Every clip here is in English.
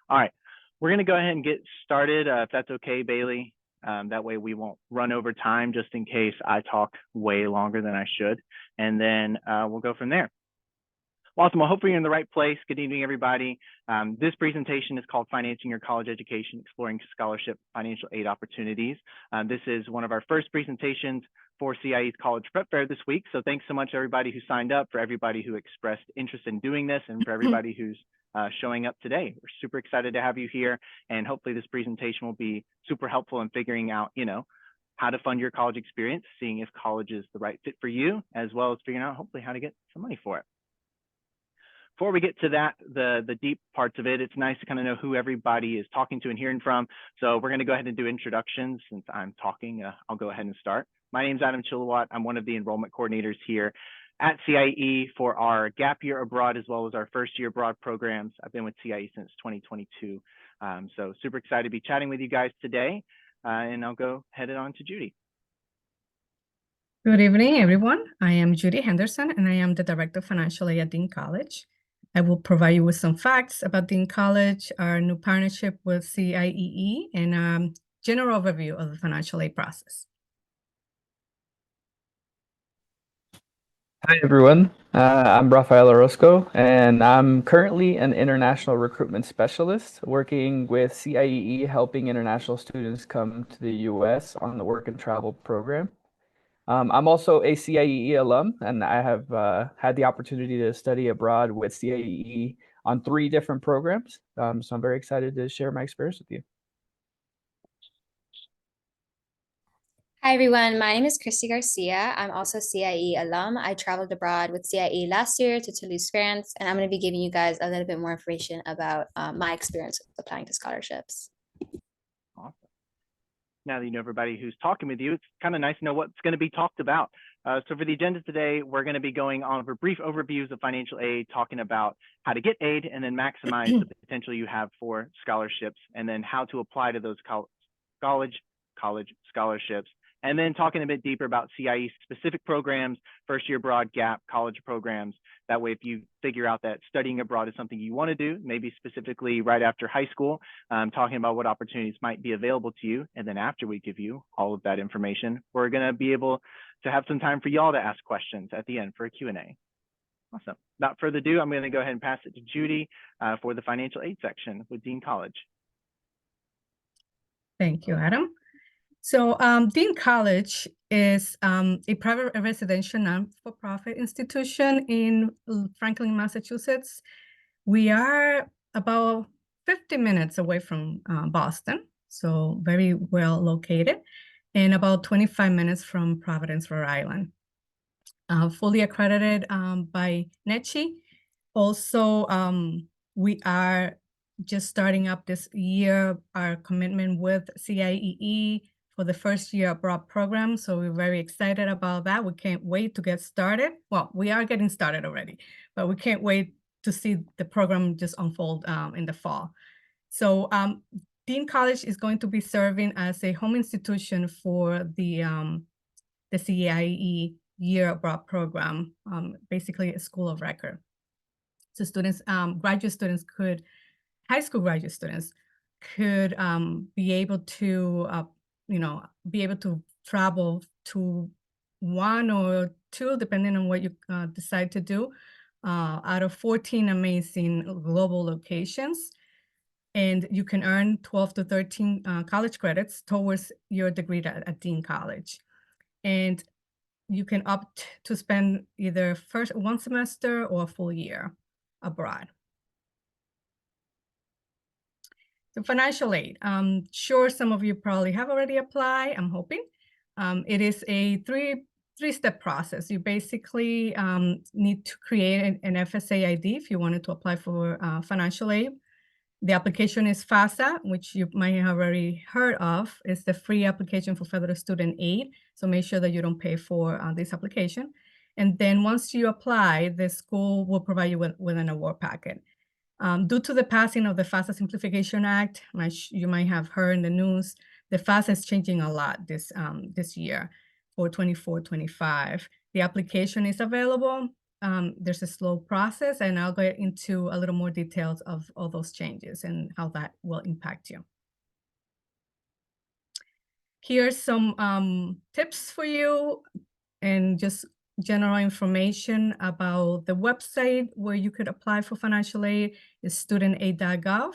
All right, we're going to go ahead and get started, if that's okay, Bailey. That way we won't run over time just in case I talk way longer than I should. And then we'll go from there. Awesome. Well, hopefully you're in the right place. Good evening, everybody. This presentation is called Financing Your College Education, Exploring Scholarship Financial Aid Opportunities. This is one of our first presentations for CIEE's College Prep Fair this week. So thanks so much, everybody who signed up, for everybody who expressed interest in doing this, and for everybody who's showing up today. We're super excited to have you here, and hopefully this presentation will be super helpful in figuring out, how to fund your college experience, seeing if college is the right fit for you, as well as figuring out hopefully how to get some money for it. Before we get to that, the deep parts of it, it's nice to kind of know who everybody is talking to and hearing from. So we're going to go ahead and do introductions. Since I'm talking, I'll go ahead and start. My name is Adam Chilliwatt. I'm one of the enrollment coordinators here at CIEE for our gap year abroad, as well as our first year abroad programs. I've been with CIEE since 2022. So super excited to be chatting with you guys today. And I'll go head it on to Judy. Good evening, everyone. I am Judy Henderson, and I am the Director of Financial Aid at Dean College. I will provide you with some facts about Dean College, our new partnership with CIEE, and a general overview of the financial aid process. Hi, everyone. I'm Rafael Orozco, and I'm currently an international recruitment specialist working with CIEE, helping international students come to the U.S. on the work and travel program. I'm also a CIEE alum, and I have had the opportunity to study abroad with CIEE on 3 different programs. So I'm very excited to share my experience with you. Hi, everyone. My name is Christy Garcia. I'm also CIEE alum. I traveled abroad with CIEE last year to Toulouse, France, and I'm going to be giving you guys a little bit more information about my experience with applying to scholarships. Awesome. Now that you know everybody who's talking with you, it's kind of nice to know what's going to be talked about. So for the agenda today, we're going to be going on over brief overviews of financial aid, talking about how to get aid and then maximize the potential you have for scholarships, and then how to apply to those college scholarships. And then talking a bit deeper about CIEE specific programs, first year abroad, gap, college programs. That way, if you figure out that studying abroad is something you want to do, maybe specifically right after high school, talking about what opportunities might be available to you. And then after we give you all of that information, we're going to be able to have some time for y'all to ask questions at the end for a Q&A. Awesome. Without further ado, I'm going to go ahead and pass it to Judy for the financial aid section with Dean College. Thank you, Adam. So Dean College is a private residential non-for-profit institution in Franklin, Massachusetts. We are about 50 minutes away from Boston, so very well located, and about 25 minutes from Providence, Rhode Island. Fully accredited by NECHI. Also, we are just starting up this year our commitment with CIEE for the first year abroad program. So we're very excited about that. We can't wait to get started. Well, we are getting started already, but we can't wait to see the program just unfold in the fall. So Dean College is going to be serving as a home institution for the CIEE year abroad program, basically a school of record. So students, graduate students could, high school graduate students could be able to be able to travel to 1 or 2, depending on what you decide to do, out of 14 amazing global locations. And you can earn 12 to 13 college credits towards your degree at Dean College. And you can opt to spend either first 1 semester or a full year abroad. So financial aid, sure, some of you probably have already applied, I'm hoping. It is a three-step process. You basically need to create an FSA ID if you wanted to apply for financial aid. The application is FAFSA, which you might have already heard of. It's the free application for federal student aid. So make sure that you don't pay for this application. And then once you apply, the school will provide you with an award packet. Due to the passing of the FAFSA Simplification Act, you might have heard in the news, the FAFSA is changing a lot this year for 24-25. The application is available. there's a slow process, and I'll get into a little more details of all those changes and how that will impact you. Here's some tips for you and just general information about the website where you could apply for financial aid is studentaid.gov.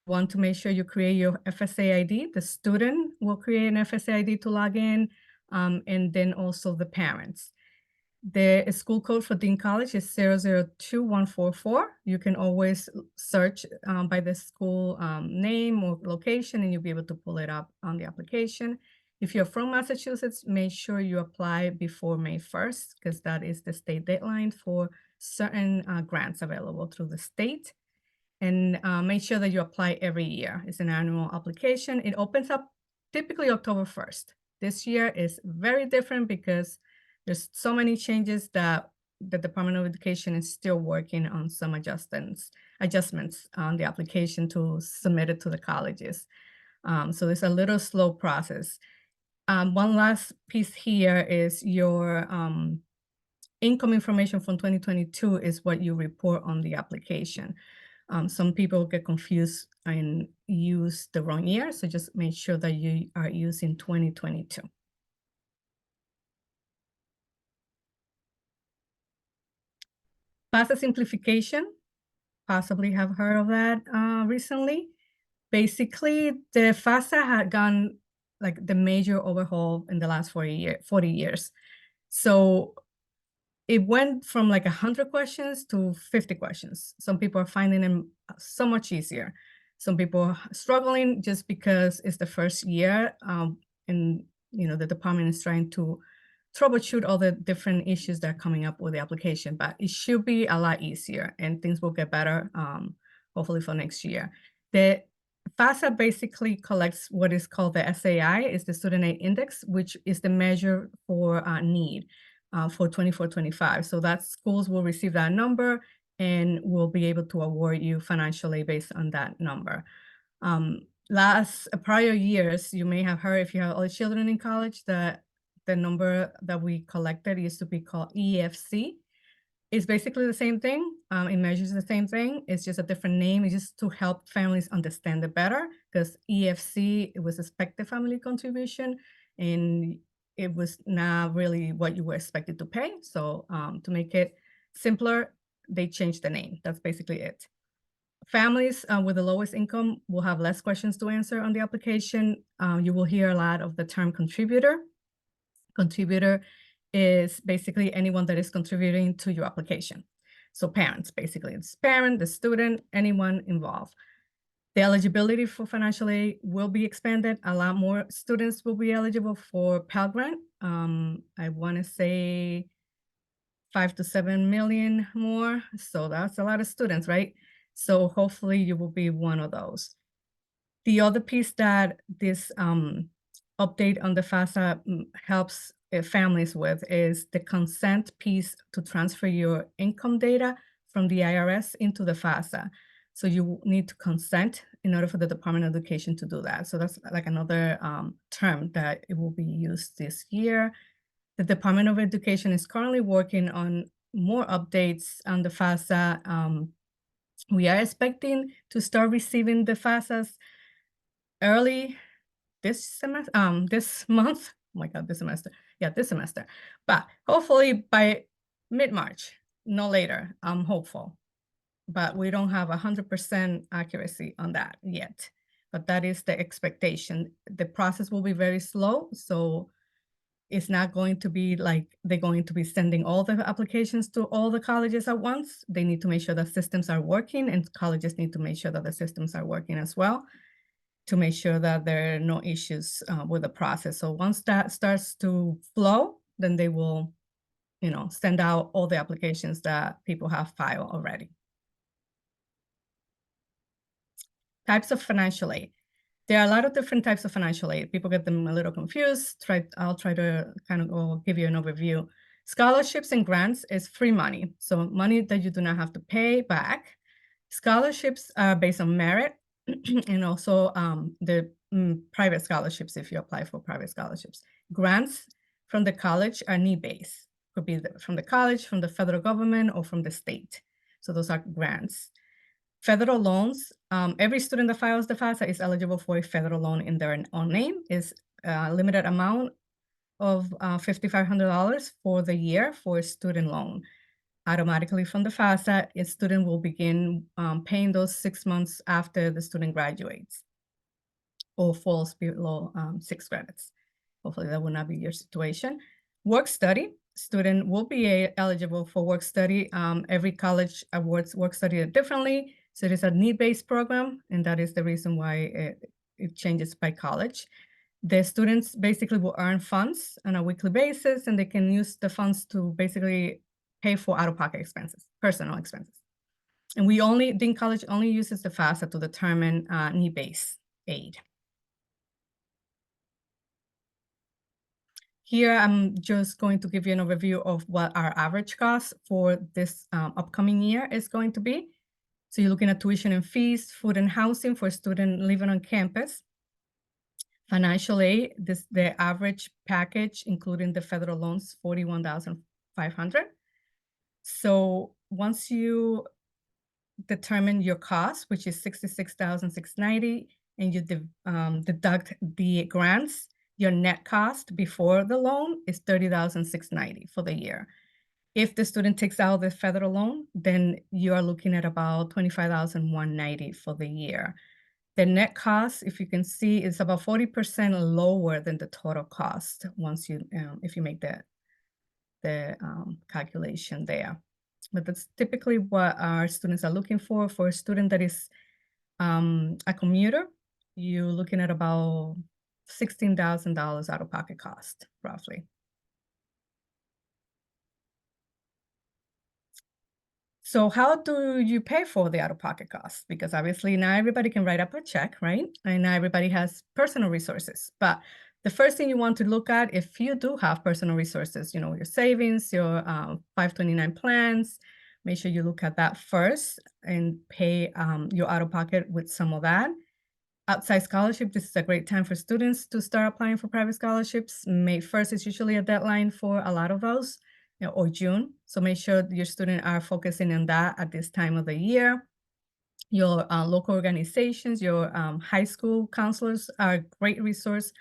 Want to make sure you create your FSA ID. The student will create an FSA ID to log in, and then also the parents. The school code for Dean College is 002144. You can always search by the school name or location, and you'll be able to pull it up on the application. If you're from Massachusetts, make sure you apply before May 1st, because that is the state deadline for certain grants available through the state. And make sure that you apply every year. It's an annual application. It opens up typically October 1st. This year is very different because there's so many changes that the Department of Education is still working on some adjustments on the application to submit it to the colleges. So it's a little slow process. One last piece here is your income information from 2022 is what you report on the application. Some people get confused and use the wrong year, so just make sure that you are using 2022. FAFSA simplification, possibly have heard of that recently. Basically, the FAFSA had gone like the major overhaul in the last 40 years. So it went from like 100 questions to 50 questions. Some people are finding them so much easier. Some people are struggling just because it's the first year, and the department is trying to troubleshoot all the different issues that are coming up with the application. But it should be a lot easier, and things will get better, hopefully for next year. The FAFSA basically collects what is called the SAI, is the Student Aid Index, which is the measure for need. For 24-25. So that schools will receive that number and will be able to award you financially based on that number. Prior years, you may have heard, if you have all the children in college, that the number that we collected used to be called EFC. It's basically the same thing. It measures the same thing. It's just a different name. It's just to help families understand it better, because EFC, it was expected family contribution, and it was not really what you were expected to pay. So to make it simpler, they changed the name. That's basically it. Families with the lowest income will have less questions to answer on the application. You will hear a lot of the term contributor. Contributor is basically anyone that is contributing to your application. So parents, basically, it's parent, the student, anyone involved. The eligibility for financial aid will be expanded. A lot more students will be eligible for Pell Grant. I want to say 5 to 7 million more. So that's a lot of students, right? So hopefully you will be one of those. The other piece that this update on the FAFSA helps families with is the consent piece to transfer your income data from the IRS into the FAFSA. So you need to consent in order for the Department of Education to do that. So that's like another term that it will be used this year. The Department of Education is currently working on more updates on the FAFSA. We are expecting to start receiving the FAFSAs early this semester, this month. Oh my God, this semester. Yeah, this semester. But hopefully by mid-March, no later. I'm hopeful. But we don't have 100% accuracy on that yet. But that is the expectation. The process will be very slow, so it's not going to be like they're going to be sending all the applications to all the colleges at once. They need to make sure that systems are working, and colleges need to make sure that the systems are working as well, to make sure that there are no issues with the process. So once that starts to flow, then they will, send out all the applications that people have filed already. Types of financial aid. There are a lot of different types of financial aid. People get them a little confused. I'll try to kind of give you an overview. Scholarships and grants is free money. So money that you do not have to pay back. Scholarships are based on merit, and also the private scholarships if you apply for private scholarships. Grants from the college are need-based. Could be from the college, from the federal government, or from the state. So those are grants. Federal loans, every student that files the FAFSA is eligible for a federal loan in their own name. Is a limited amount of $5,500 for the year for a student loan. Automatically from the FAFSA, a student will begin paying those 6 months after the student graduates or falls below 6 credits. Hopefully that will not be your situation. Work study, student will be eligible for work study. Every college awards work study differently. So it is a need-based program, and that is the reason why it changes by college. The students basically will earn funds on a weekly basis, and they can use the funds to basically pay for out-of-pocket expenses, personal expenses. And Dean College only uses the FAFSA to determine need-based aid. Here, I'm just going to give you an overview of what our average cost for this upcoming year is going to be. So you're looking at tuition and fees, food and housing for a student living on campus. Financial aid, the average package, including the federal loans, $41,500. So once you determine your cost, which is $66,690, and you deduct the grants, your net cost before the loan is $30,690 for the year. If the student takes out the federal loan, then you are looking at about $25,190 for the year. The net cost, if you can see, is about 40% lower than the total cost once you, if you make the calculation there. But that's typically what our students are looking for. For a student that is a commuter, you're looking at about $16,000 out-of-pocket cost, roughly. So how do you pay for the out-of-pocket costs? Because obviously not everybody can write up a check, right? And not everybody has personal resources. But the first thing you want to look at, if you do have personal resources, your savings, your 529 plans, make sure you look at that first and pay your out-of-pocket with some of that. Outside scholarship, this is a great time for students to start applying for private scholarships. May 1st is usually a deadline for a lot of those, or June. So make sure your students are focusing on that at this time of the year. Your local organizations, your high school counselors are a great resource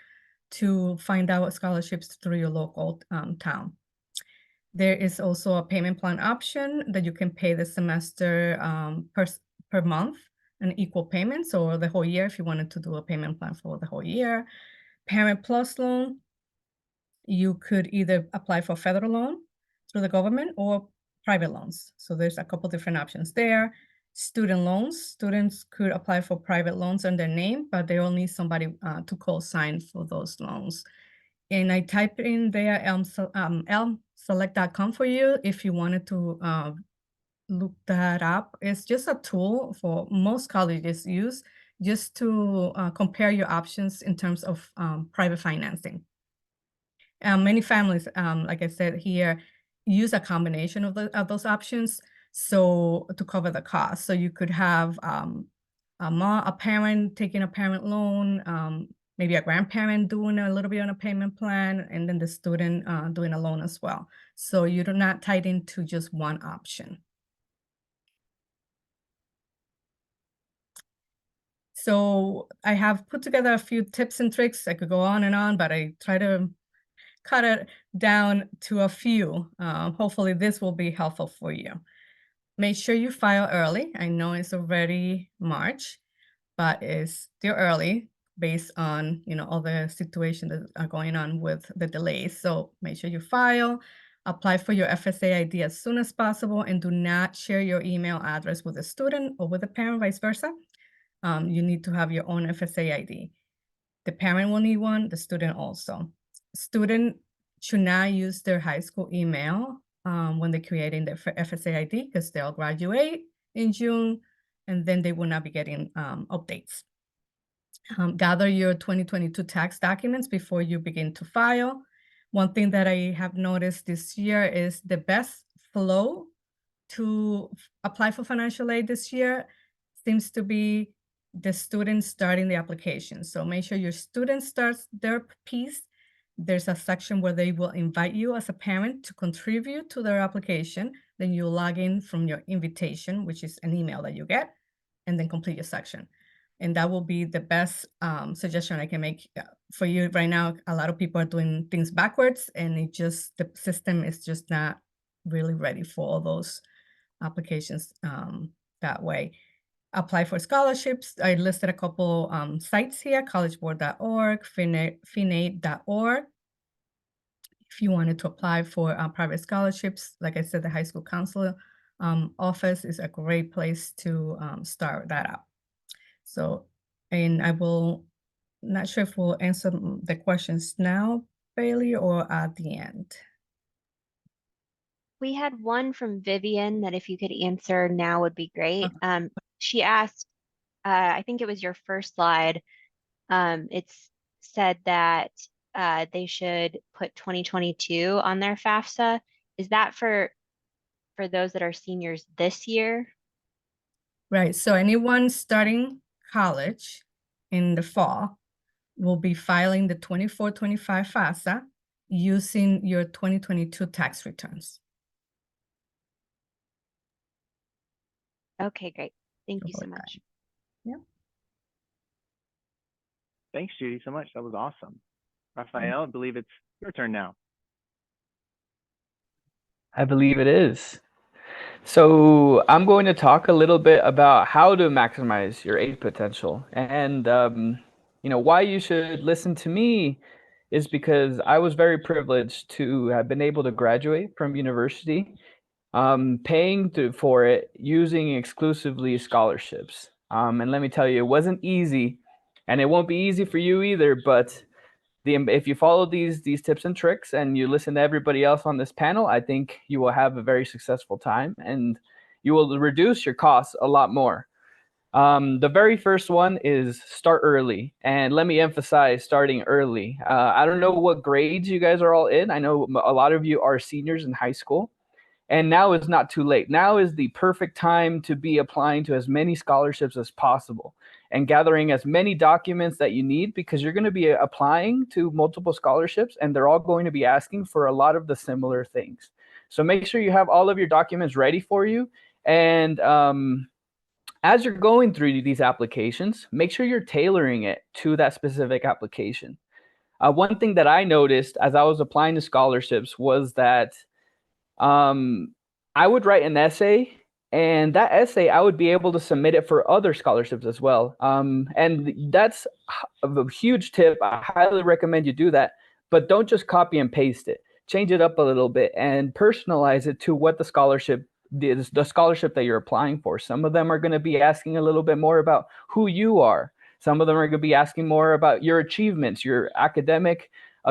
to find out scholarships through your local town. There is also a payment plan option that you can pay the semester per month, an equal payments, or the whole year if you wanted to do a payment plan for the whole year. Parent Plus loan, you could either apply for federal loan through the government or private loans. So there's a couple different options there. Student loans, students could apply for private loans on their name, but they will need somebody to co-sign for those loans. And I type in there elmselect.com for you if you wanted to look that up. It's just a tool for most colleges use just to compare your options in terms of private financing. Many families, like I said here, use a combination of those options so to cover the cost. So you could have a parent taking a parent loan, maybe a grandparent doing a little bit on a payment plan, and then the student doing a loan as well. So you're not tied into just one option. So I have put together a few tips and tricks. I could go on and on, but I try to cut it down to a few. Hopefully this will be helpful for you. Make sure you file early. I know it's already March, but it's still early based on all the situations that are going on with the delays. So make sure you file, apply for your FSA ID as soon as possible, and do not share your email address with a student or with a parent, vice versa. You need to have your own FSA ID. The parent will need one, the student also. Student should not use their high school email when they're creating their FSA ID because they'll graduate in June and then they will not be getting updates. Gather your 2022 tax documents before you begin to file. One thing that I have noticed this year is the best flow to apply for financial aid this year seems to be the student starting the application. So make sure your student starts their piece, there's a section where they will invite you as a parent to contribute to their application. Then you log in from your invitation, which is an email that you get, and then complete your section. And that will be the best suggestion I can make for you right now. A lot of people are doing things backwards, and the system is just not really ready for all those applications that way. Apply for scholarships. I listed a couple sites here: collegeboard.org, finate.org. If you wanted to apply for private scholarships, like I said, the high school counselor office is a great place to start that up. So, and not sure if we'll answer the questions now, Bailey, or at the end. We had one from Vivian that if you could answer now would be great. She asked, I think it was your first slide. It's said that they should put 2022 on their FAFSA. Is that for those that are seniors this year? Right. So anyone starting college in the fall will be filing the 24-25 FAFSA using your 2022 tax returns. Okay, great. Thank you so much. Yeah. Thanks, Judy, so much. That was awesome. Raphael, I believe it's your turn now. I believe it is. So I'm going to talk a little bit about how to maximize your aid potential. And, why you should listen to me is because I was very privileged to have been able to graduate from university, paying for it using exclusively scholarships. And let me tell you, it wasn't easy, and it won't be easy for you either, but if you follow these tips and tricks and you listen to everybody else on this panel, I think you will have a very successful time and you will reduce your costs a lot more. The very first one is start early. And let me emphasize starting early. I don't know what grades you guys are all in. I know a lot of you are seniors in high school. And now is not too late. Now is the perfect time to be applying to as many scholarships as possible and gathering as many documents that you need, because you're going to be applying to multiple scholarships and they're all going to be asking for a lot of the similar things. So make sure you have all of your documents ready for you. And as you're going through these applications, make sure you're tailoring it to that specific application. One thing that I noticed as I was applying to scholarships was that I would write an essay, and that essay, I would be able to submit it for other scholarships as well. And that's a huge tip. I highly recommend you do that, but don't just copy and paste it. Change it up a little bit and personalize it to what the scholarship that you're applying for. Some of them are going to be asking a little bit more about who you are. Some of them are going to be asking more about your achievements, your academic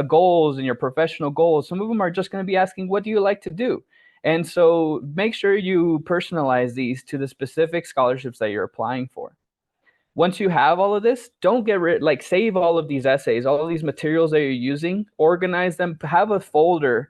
goals and your professional goals. Some of them are just going to be asking, what do you like to do? And so make sure you personalize these to the specific scholarships that you're applying for. Once you have all of this, don't save all of these essays, all of these materials that you're using, organize them, have a folder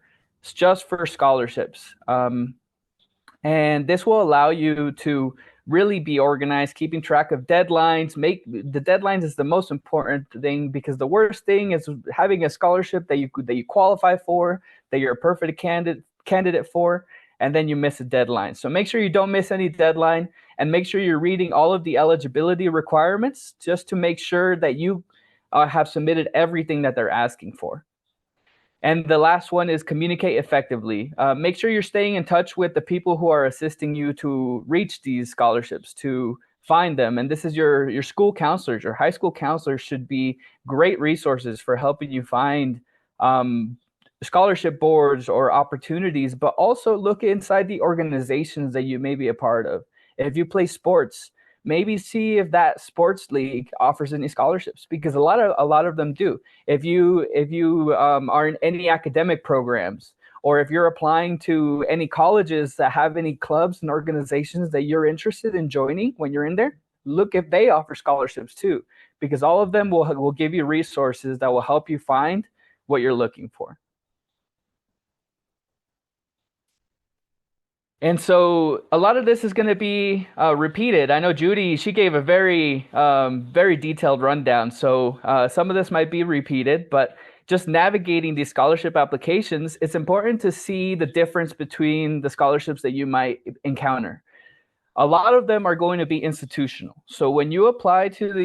just for scholarships. And this will allow you to really be organized, keeping track of deadlines. The deadlines is the most important thing, because the worst thing is having a scholarship that you qualify for, that you're a perfect candidate for, and then you miss a deadline. So make sure you don't miss any deadline, and make sure you're reading all of the eligibility requirements just to make sure that you have submitted everything that they're asking for. And the last one is communicate effectively. Make sure you're staying in touch with the people who are assisting you to reach these scholarships, to find them. And this is your school counselors. Your high school counselors should be great resources for helping you find scholarship boards or opportunities, but also look inside the organizations that you may be a part of. If you play sports, maybe see if that sports league offers any scholarships, because a lot of them do. If you are in any academic programs, or if you're applying to any colleges that have any clubs and organizations that you're interested in joining when you're in there, look if they offer scholarships too, because all of them will give you resources that will help you find what you're looking for. And so a lot of this is going to be repeated. I know Judy, she gave a very detailed rundown. So some of this might be repeated, but just navigating these scholarship applications, it's important to see the difference between the scholarships that you might encounter. A lot of them are going to be institutional. So when you apply to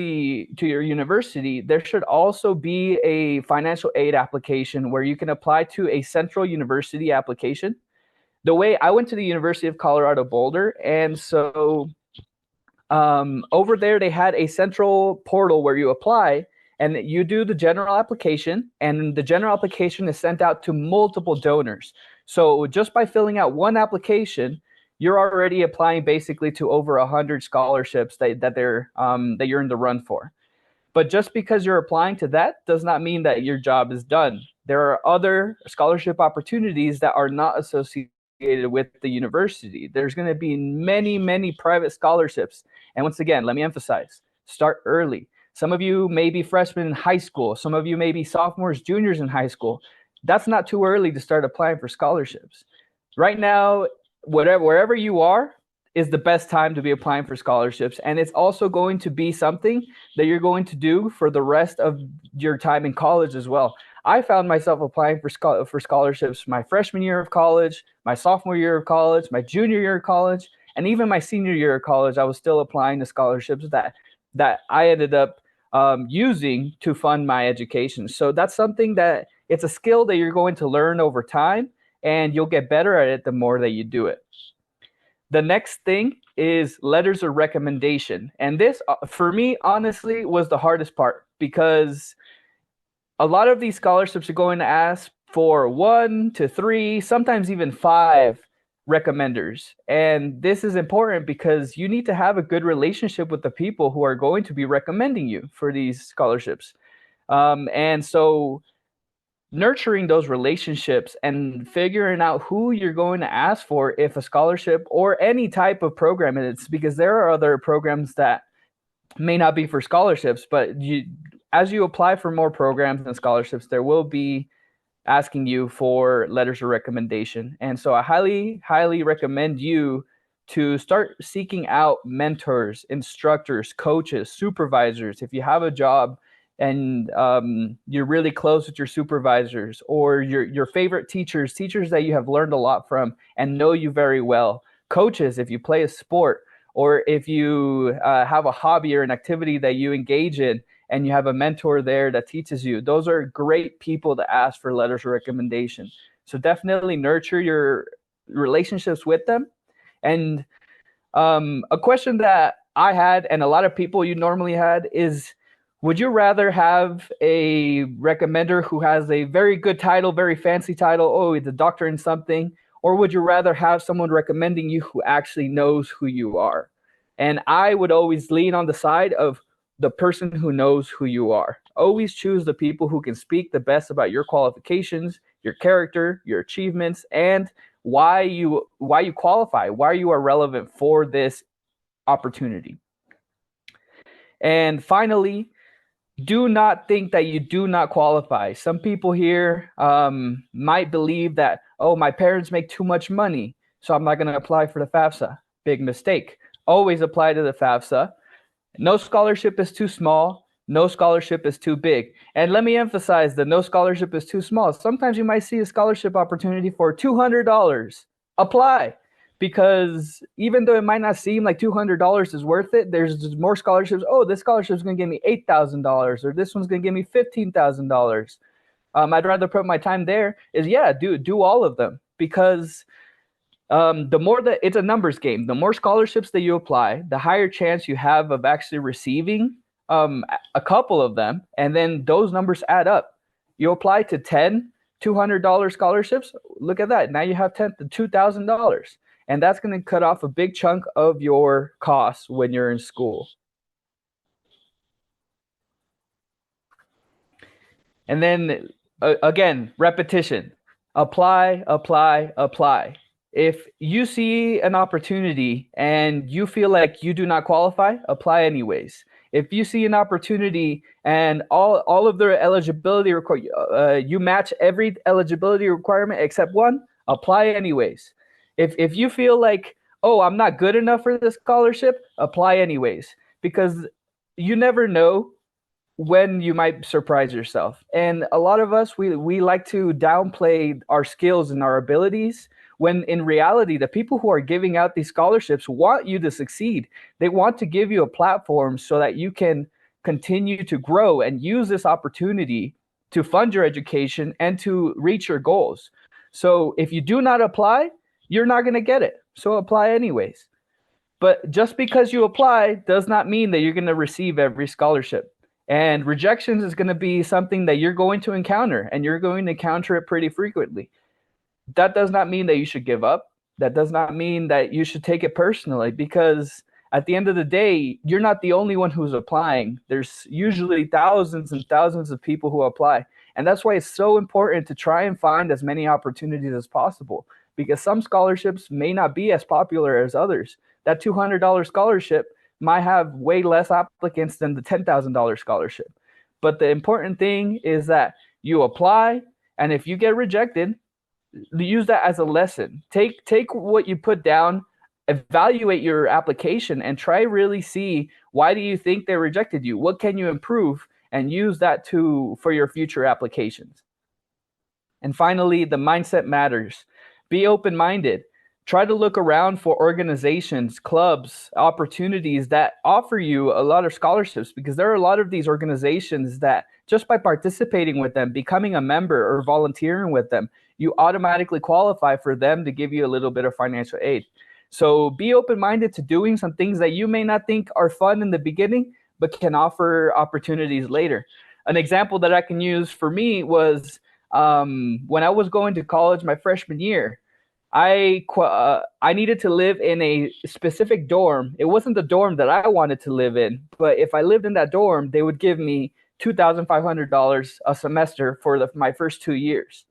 your university, there should also be a financial aid application where you can apply to a central university application. The way I went to the University of Colorado Boulder, and so over there they had a central portal where you apply and you do the general application, and the general application is sent out to multiple donors. So just by filling out one application, you're already applying basically to over 100 scholarships that you're in the run for. But just because you're applying to that does not mean that your job is done. There are other scholarship opportunities that are not associated with the university. There's going to be many, many private scholarships. And once again, let me emphasize, start early. Some of you may be freshmen in high school. Some of you may be sophomores, juniors in high school. That's not too early to start applying for scholarships. Right now, wherever you are is the best time to be applying for scholarships. And it's also going to be something that you're going to do for the rest of your time in college as well. I found myself applying for scholarships my freshman year of college, my sophomore year of college, my junior year of college, and even my senior year of college. I was still applying to scholarships that I ended up using to fund my education. So that's something that it's a skill that you're going to learn over time, and you'll get better at it the more that you do it. The next thing is letters of recommendation. And this, for me, honestly, was the hardest part, because a lot of these scholarships are going to ask for 1 to 3, sometimes even 5 recommenders. And this is important because you need to have a good relationship with the people who are going to be recommending you for these scholarships. And so nurturing those relationships and figuring out who you're going to ask for if a scholarship or any type of program is, because there are other programs that may not be for scholarships, but as you apply for more programs and scholarships, there will be asking you for letters of recommendation. And so I highly, highly recommend you to start seeking out mentors, instructors, coaches, supervisors. If you have a job and you're really close with your supervisors, or your favorite teachers that you have learned a lot from and know you very well, coaches, if you play a sport, or if you have a hobby or an activity that you engage in and you have a mentor there that teaches you, those are great people to ask for letters of recommendation. So definitely nurture your relationships with them. And a question that I had, and a lot of people you normally had, is would you rather have a recommender who has a very good title, very fancy title, oh, he's a doctor in something, or would you rather have someone recommending you who actually knows who you are? And I would always lean on the side of the person who knows who you are. Always choose the people who can speak the best about your qualifications, your character, your achievements, and why you qualify, why you are relevant for this opportunity. And finally, do not think that you do not qualify. Some people here might believe that, oh, my parents make too much money, so I'm not going to apply for the FAFSA. Big mistake. Always apply to the FAFSA. No scholarship is too small. No scholarship is too big. And let me emphasize that no scholarship is too small. Sometimes you might see a scholarship opportunity for $200. Apply. Because even though it might not seem like $200 is worth it, there's more scholarships. Oh, this scholarship is going to give me $8,000, or this one's going to give me $15,000. I'd rather put my time there. Do all of them, because the more that it's a numbers game. The more scholarships that you apply, the higher chance you have of actually receiving a couple of them, and then those numbers add up. You apply to 10 $200 scholarships. Look at that. Now you have $2,000. And that's going to cut off a big chunk of your costs when you're in school. And then again, repetition. Apply, apply, apply. If you see an opportunity and you feel like you do not qualify, apply anyways. If you see an opportunity and all of the eligibility you match every eligibility requirement except one, apply anyways. If you feel like, oh, I'm not good enough for this scholarship, apply anyways, because you never know when you might surprise yourself. And a lot of us, we like to downplay our skills and our abilities, when in reality, the people who are giving out these scholarships want you to succeed. They want to give you a platform so that you can continue to grow and use this opportunity to fund your education and to reach your goals. So if you do not apply, you're not going to get it. So apply anyways. But just because you apply does not mean that you're going to receive every scholarship. And rejections is going to be something that you're going to encounter, and you're going to encounter it pretty frequently. That does not mean that you should give up. That does not mean that you should take it personally, because at the end of the day, you're not the only one who's applying. There's usually thousands and thousands of people who apply. And that's why it's so important to try and find as many opportunities as possible, because some scholarships may not be as popular as others. That $200 scholarship might have way less applicants than the $10,000 scholarship. But the important thing is that you apply, and if you get rejected, use that as a lesson. Take what you put down, evaluate your application, and try really see, why do you think they rejected you? What can you improve? And use that for your future applications. And finally, the mindset matters. Be open-minded. Try to look around for organizations, clubs, opportunities that offer you a lot of scholarships, because there are a lot of these organizations that just by participating with them, becoming a member or volunteering with them, you automatically qualify for them to give you a little bit of financial aid. So be open-minded to doing some things that you may not think are fun in the beginning, but can offer opportunities later. An example that I can use for me was when I was going to college my freshman year. I needed to live in a specific dorm. It wasn't the dorm that I wanted to live in, but if I lived in that dorm, they would give me $2,500 a semester for my first 2 years.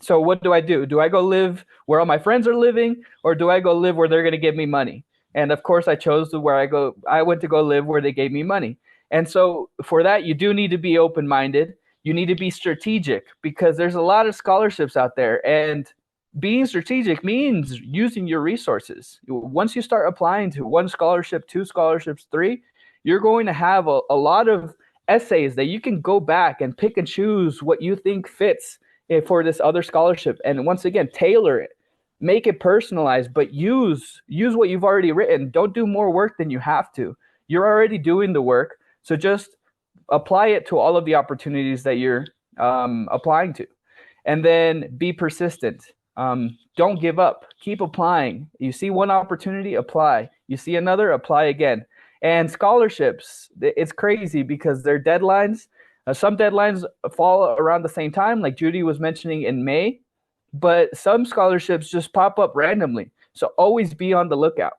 So what do? Do I go live where all my friends are living, or do I go live where they're going to give me money? And of course, I chose I went to go live where they gave me money. And so for that, you do need to be open-minded. You need to be strategic, because there's a lot of scholarships out there, and being strategic means using your resources. Once you start applying to 1 scholarship, 2 scholarships, 3, you're going to have a lot of essays that you can go back and pick and choose what you think fits for this other scholarship. And once again, tailor it, make it personalized, but use what you've already written. Don't do more work than you have to. You're already doing the work. So just apply it to all of the opportunities that you're applying to. And then be persistent. Don't give up. Keep applying. You see one opportunity, apply. You see another, apply again. And scholarships, it's crazy because their deadlines, some deadlines fall around the same time, like Judy was mentioning in May, but some scholarships just pop up randomly. So always be on the lookout.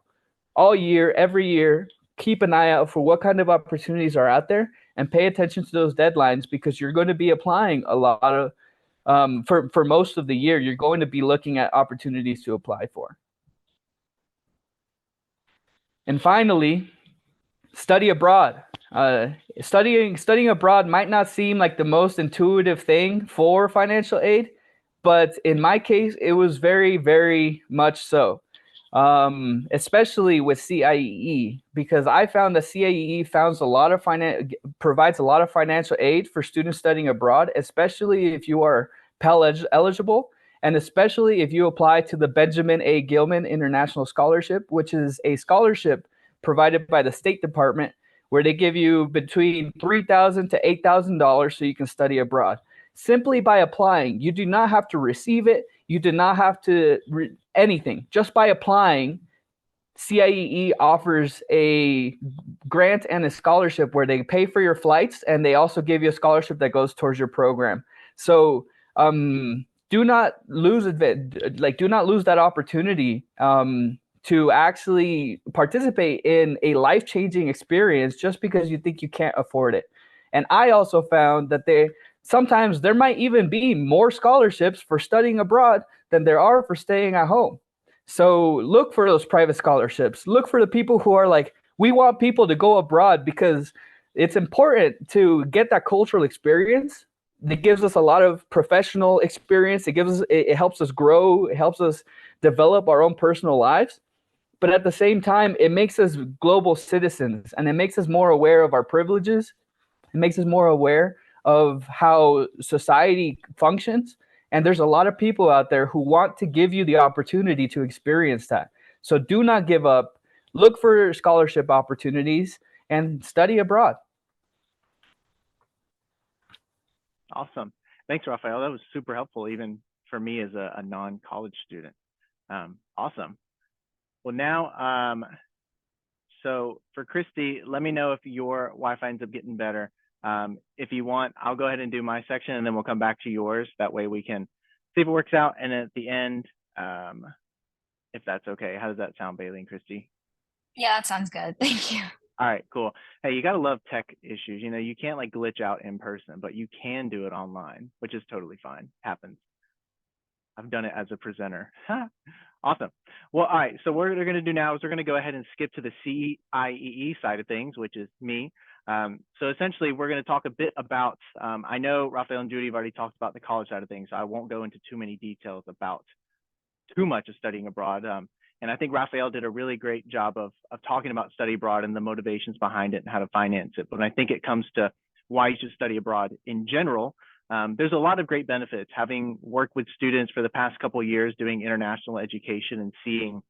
All year, every year, keep an eye out for what kind of opportunities are out there, and pay attention to those deadlines, because you're going to be applying a lot of for most of the year. You're going to be looking at opportunities to apply for. And finally, study abroad. Studying abroad might not seem like the most intuitive thing for financial aid, but in my case, it was very, very much so. Especially with CIEE, because I found that CIEE provides a lot of financial aid for students studying abroad, especially if you are Pell eligible, and especially if you apply to the Benjamin A. Gilman International Scholarship, which is a scholarship provided by the State Department, where they give you between $3,000 to $8,000 so you can study abroad. Simply by applying, you do not have to receive it. You do not have to anything. Just by applying, CIEE offers a grant and a scholarship where they pay for your flights, and they also give you a scholarship that goes towards your program. So do not lose that opportunity to actually participate in a life-changing experience just because you think you can't afford it. And I also found that sometimes there might even be more scholarships for studying abroad than there are for staying at home. So look for those private scholarships. Look for the people who are like, we want people to go abroad because it's important to get that cultural experience. It gives us a lot of professional experience. It helps us grow. It helps us develop our own personal lives. But at the same time, it makes us global citizens, and it makes us more aware of our privileges. It makes us more aware of how society functions. And there's a lot of people out there who want to give you the opportunity to experience that. So do not give up. Look for scholarship opportunities and study abroad. Awesome. Thanks, Rafael. That was super helpful, even for me as a non-college student. Awesome. Well, now, so for Christy, let me know if your Wi-Fi ends up getting better. If you want, I'll go ahead and do my section, and then we'll come back to yours. That way we can see if it works out. And at the end, if that's okay. How does that sound, Bailey and Christy? Yeah, that sounds good. Thank you. All right, cool. Hey, you gotta love tech issues. You know, you can't like glitch out in person, but you can do it online, which is totally fine. Happens. I've done it as a presenter. Awesome. Well, all right. So what we're going to do now is we're going to go ahead and skip to the CIEE side of things, which is me. So essentially, we're going to talk a bit about, I know Rafael and Judy have already talked about the college side of things, so I won't go into too many details about too much of studying abroad. And I think Rafael did a really great job of talking about study abroad and the motivations behind it and how to finance it. But when I think it comes to why you should study abroad in general, there's a lot of great benefits. Having worked with students for the past couple of years doing international education and seeing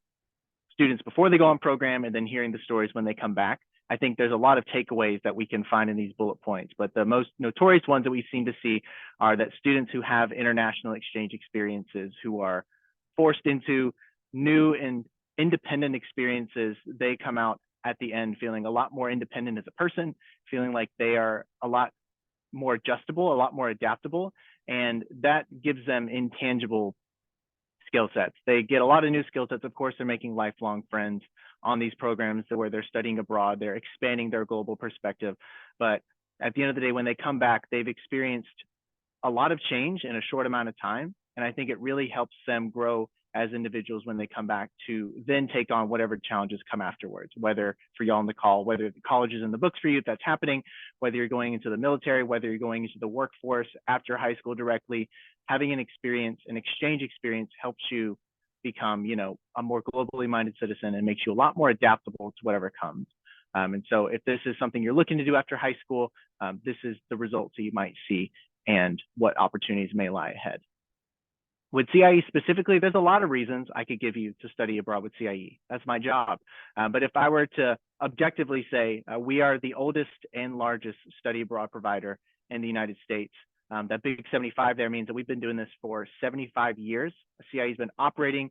students before they go on program and then hearing the stories when they come back, I think there's a lot of takeaways that we can find in these bullet points. But the most notorious ones that we seem to see are that students who have international exchange experiences, who are forced into new and independent experiences, they come out at the end feeling a lot more independent as a person, feeling like they are a lot more adjustable, a lot more adaptable, and that gives them intangible skill sets. They get a lot of new skill sets. Of course, they're making lifelong friends on these programs where they're studying abroad, they're expanding their global perspective. But at the end of the day, when they come back, they've experienced a lot of change in a short amount of time. And I think it really helps them grow as individuals when they come back to then take on whatever challenges come afterwards, whether for y'all on the call, whether the college is in the books for you, if that's happening, whether you're going into the military, whether you're going into the workforce after high school directly, having an experience, an exchange experience helps you become, you know, a more globally minded citizen and makes you a lot more adaptable to whatever comes. And so if this is something you're looking to do after high school, this is the results that you might see and what opportunities may lie ahead. With CIEE specifically, there's a lot of reasons I could give you to study abroad with CIEE. That's my job. But if I were to objectively say, we are the oldest and largest study abroad provider in the United States. That big 75 there means that we've been doing this for 75 years. CIEE has been operating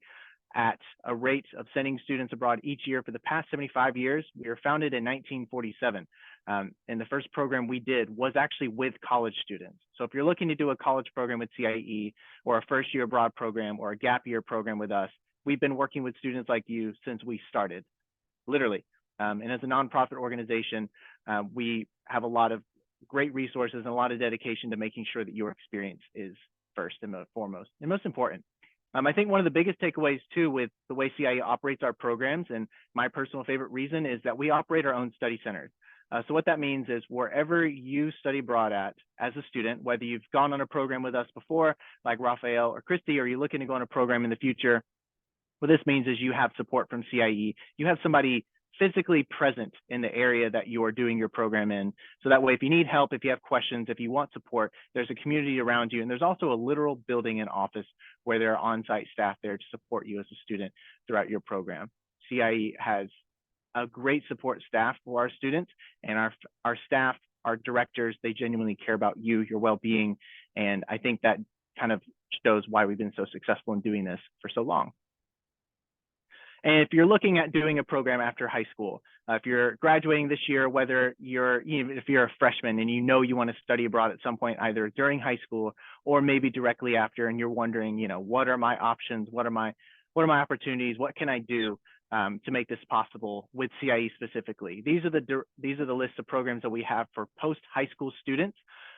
at a rate of sending students abroad each year for the past 75 years. We were founded in 1947. And the first program we did was actually with college students. So if you're looking to do a college program with CIEE or a first year abroad program or a gap year program with us, we've been working with students like you since we started, literally. And as a nonprofit organization, we have a lot of great resources and a lot of dedication to making sure that your experience is first and foremost and most important. I think one of the biggest takeaways too with the way CIEE operates our programs, and my personal favorite reason, is that we operate our own study centers. So what that means is wherever you study abroad at as a student, whether you've gone on a program with us before, like Rafael or Christy, or you're looking to go on a program in the future, what this means is you have support from CIEE. You have somebody physically present in the area that you are doing your program in. So that way, if you need help, if you have questions, if you want support, there's a community around you. And there's also a literal building and office where there are on-site staff there to support you as a student throughout your program. CIEE has a great support staff for our students, and our staff, our directors, they genuinely care about you, your well-being. And I think that kind of shows why we've been so successful in doing this for so long. And if you're looking at doing a program after high school, if you're graduating this year, whether if you're a freshman and you know you want to study abroad at some point, either during high school or maybe directly after, and you're wondering, you know, what are my options? What are my opportunities? What can I do to make this possible with CIEE specifically? These are the list of programs that we have for post-high school students.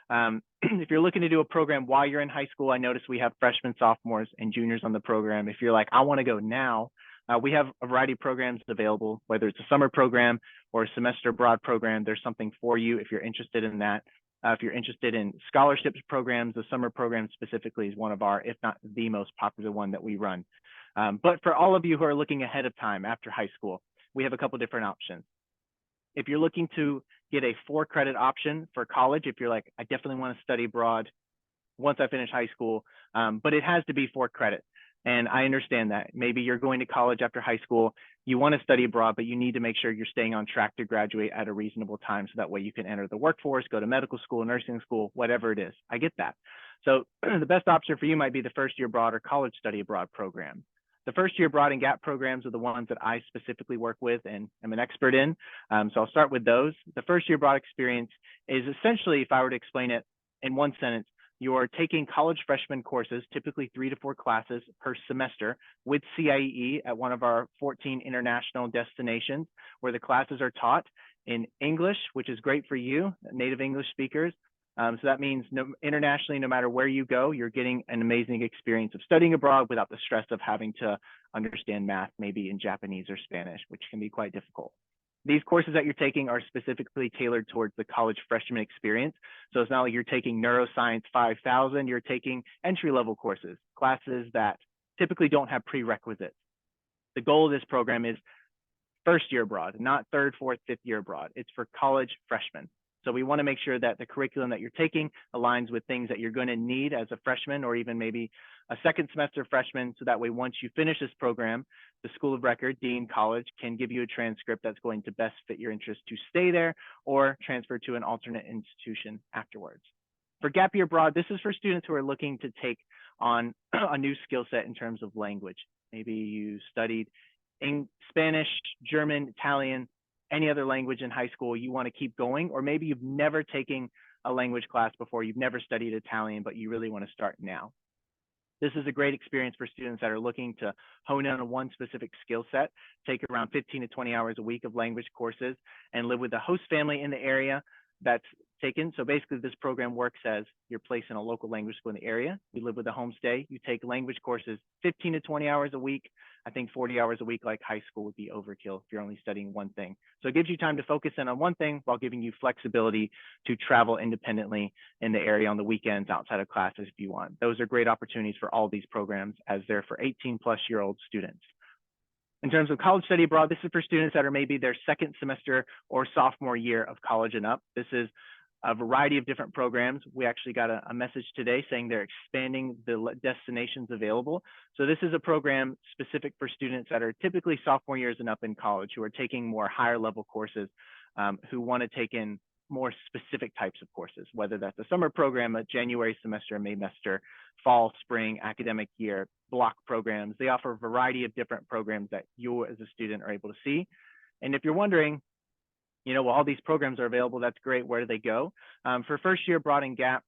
If you're looking to do a program while you're in high school, I notice we have freshmen, sophomores, and juniors on the program. If you're like, I want to go now, we have a variety of programs available, whether it's a summer program or a semester abroad program. There's something for you if you're interested in that. If you're interested in scholarships programs, the summer program specifically is one of our, if not the most popular one that we run. But for all of you who are looking ahead of time after high school, we have a couple different options. If you're looking to get a 4-credit option for college if you're like, I definitely want to study abroad once I finish high school, but it has to be 4 credit. And I understand that. Maybe you're going to college after high school, you want to study abroad, but you need to make sure you're staying on track to graduate at a reasonable time so that way you can enter the workforce, go to medical school, nursing school, whatever it is. I get that. So the best option for you might be the first-year abroad or college study abroad program. The first-year abroad and GAP programs are the ones that I specifically work with and am an expert in. So I'll start with those. The first-year abroad experience is essentially, if I were to explain it in one sentence, you're taking college freshman courses, typically 3 to 4 classes per semester with CIEE at one of our 14 international destinations where the classes are taught in English, which is great for you, native English speakers. So that means internationally, no matter where you go, you're getting an amazing experience of studying abroad without the stress of having to understand math, maybe in Japanese or Spanish, which can be quite difficult. These courses that you're taking are specifically tailored towards the college freshman experience. So it's not like you're taking Neuroscience 5000, you're taking entry-level courses, classes that typically don't have prerequisites. The goal of this program is first year abroad, not 3rd, 4th, 5th year abroad. It's for college freshmen. So we want to make sure that the curriculum that you're taking aligns with things that you're going to need as a freshman or even maybe a second semester freshman. So that way, once you finish this program, the School of Record, Dean College, can give you a transcript that's going to best fit your interest to stay there or transfer to an alternate institution afterwards. For Gap Year Abroad, this is for students who are looking to take on a new skill set in terms of language. Maybe you studied in Spanish, German, Italian, any other language in high school, you want to keep going, or maybe you've never taken a language class before, you've never studied Italian, but you really want to start now. This is a great experience for students that are looking to hone in on one specific skill set, take around 15 to 20 hours a week of language courses, and live with the host family in the area that's taken. So basically this program works as you're placed in a local language school in the area. You live with a homestay, you take language courses 15 to 20 hours a week. I think 40 hours a week like high school would be overkill if you're only studying one thing. So it gives you time to focus in on one thing while giving you flexibility to travel independently in the area on the weekends outside of classes if you want. Those are great opportunities for all these programs as they're for 18-plus-year-old students. In terms of college study abroad, this is for students that are maybe their second semester or sophomore year of college and up. This is a variety of different programs. We actually got a message today saying they're expanding the destinations available. So this is a program specific for students that are typically sophomore years and up in college who are taking more higher level courses, who want to take in more specific types of courses, whether that's a summer program, a January semester, a May semester, fall, spring, academic year, block programs. They offer a variety of different programs that you as a student are able to see. And if you're wondering, you know, well, all these programs are available, that's great, where do they go? For first year abroad and GAP,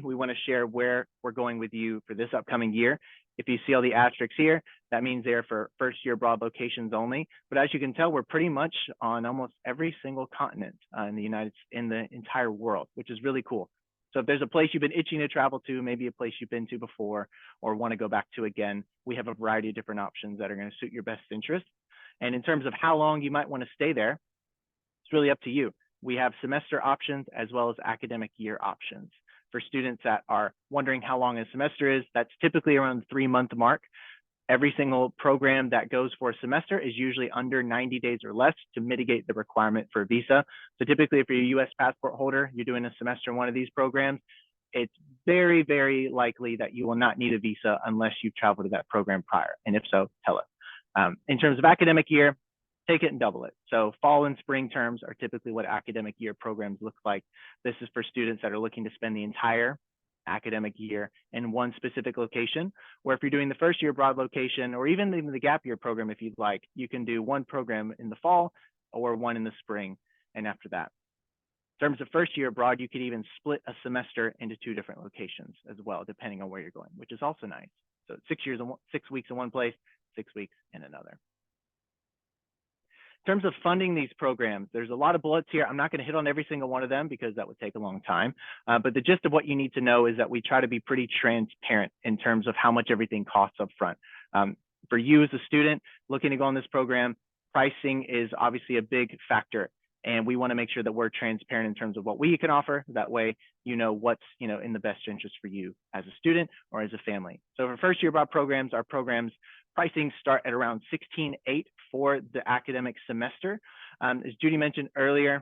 we want to share where we're going with you for this upcoming year. If you see all the asterisks here, that means they're for first year abroad locations only. But as you can tell, we're pretty much on almost every single continent in the entire world, which is really cool. So if there's a place you've been itching to travel to, maybe a place you've been to before or want to go back to again, we have a variety of different options that are going to suit your best interest. And in terms of how long you might want to stay there, it's really up to you. We have semester options as well as academic year options. For students that are wondering how long a semester is, that's typically around the 3-month mark. Every single program that goes for a semester is usually under 90 days or less to mitigate the requirement for a visa. So typically if you're a US passport holder, you're doing a semester in one of these programs, it's very, very likely that you will not need a visa unless you've traveled to that program prior. And if so, tell us. In terms of academic year, take it and double it. So fall and spring terms are typically what academic year programs look like. This is for students that are looking to spend the entire academic year in one specific location, where if you're doing the first year abroad location or even the gap year program, if you'd like, you can do one program in the fall or one in the spring and after that. In terms of first year abroad, you could even split a semester into 2 different locations as well, depending on where you're going, which is also nice. So 6 weeks in one place, 6 weeks in another. In terms of funding these programs, there's a lot of bullets here. I'm not going to hit on every single one of them because that would take a long time. But the gist of what you need to know is that we try to be pretty transparent in terms of how much everything costs up front. For you as a student looking to go on this program, pricing is obviously a big factor. And we want to make sure that we're transparent in terms of what we can offer. That way, you know what's in the best interest for you as a student or as a family. So for first year abroad programs, our programs pricing start at around $16,800 for the academic semester. As Judy mentioned earlier,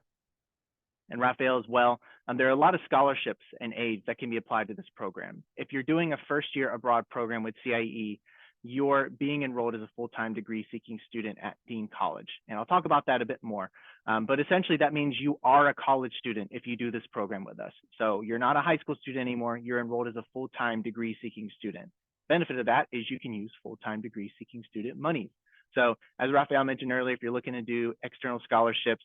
and Raphael as well, there are a lot of scholarships and aids that can be applied to this program. If you're doing a first year abroad program with CIEE, you're being enrolled as a full-time degree-seeking student at Dean College. And I'll talk about that a bit more. But essentially, that means you are a college student if you do this program with us. So you're not a high school student anymore. You're enrolled as a full-time degree-seeking student. Benefit of that is you can use full-time degree-seeking student money. So as Raphael mentioned earlier, if you're looking to do external scholarships,